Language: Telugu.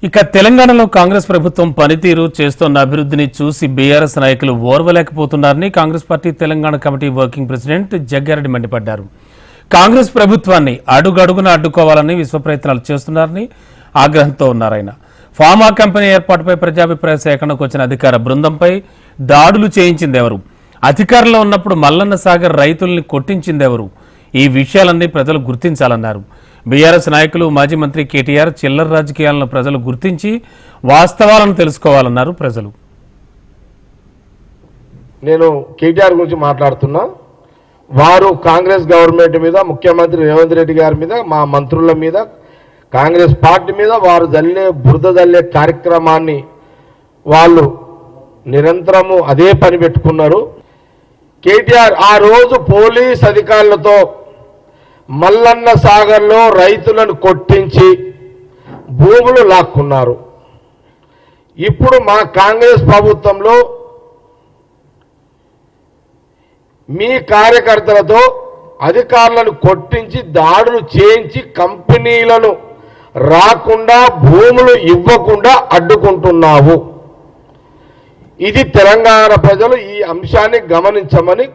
ఇక తెలంగాణలో కాంగ్రెస్ ప్రభుత్వం పనితీరు చేస్తున్న అభివృద్ధిని చూసి బీఆర్ఎస్ నాయకులు ఓర్వలేకపోతున్నారని Congress party Telangana committee working president Jaggareddy మండిపడ్డారు. కాంగ్రెస్ ప్రభుత్వాన్ని అడుగడుగున అడ్డుకోవాలని విశ్వ ప్రయత్నాలు చేస్తున్నారని ఆగ్రహంతో ఉన్నారాయన. ఫార్మా కంపెనీ ఏర్పాటుపై ప్రజాభిప్రాయ సేకరణకు వచ్చిన అధికార బృందంపై దాడులు చేయించిందెవరు? అధికారంలో ఉన్నప్పుడు మల్లన్న సాగర్ రైతుల్ని కొట్టించిందెవరు? ఈ విషయాలన్నీ ప్రజలు గుర్తించాలన్నారు. బీఆర్ఎస్ నాయకులు మాజీ మంత్రి కేటీఆర్ చిల్లర రాజకీయాలను ప్రజలు గుర్తించి వాస్తవాలను తెలుసుకోవాలన్నారు. ప్రజలు నేను కేటీఆర్ గురించి మాట్లాడుతున్నా. వారు కాంగ్రెస్ గవర్నమెంట్ మీద, ముఖ్యమంత్రి రేవంత్ రెడ్డి గారి మీద, మా మంత్రుల మీద, కాంగ్రెస్ పార్టీ మీద వారు బురద జల్లే కార్యక్రమాన్ని వాళ్ళు నిరంతరము అదే పని పెట్టుకున్నారు. కేటీఆర్ ఆ రోజు పోలీస్ అధికారులతో మల్లన్న సాగర్లో రైతులను కొట్టించి భూములు లాక్కున్నారు. ఇప్పుడు మా కాంగ్రెస్ ప్రభుత్వంలో మీ కార్యకర్తలతో అధికారులను కొట్టించి దాడులు చేయించి కంపెనీలను రాకుండా భూములు ఇవ్వకుండా అడ్డుకుంటున్నావు. ఇది తెలంగాణ ప్రజలు ఈ అంశాన్ని గమనించమని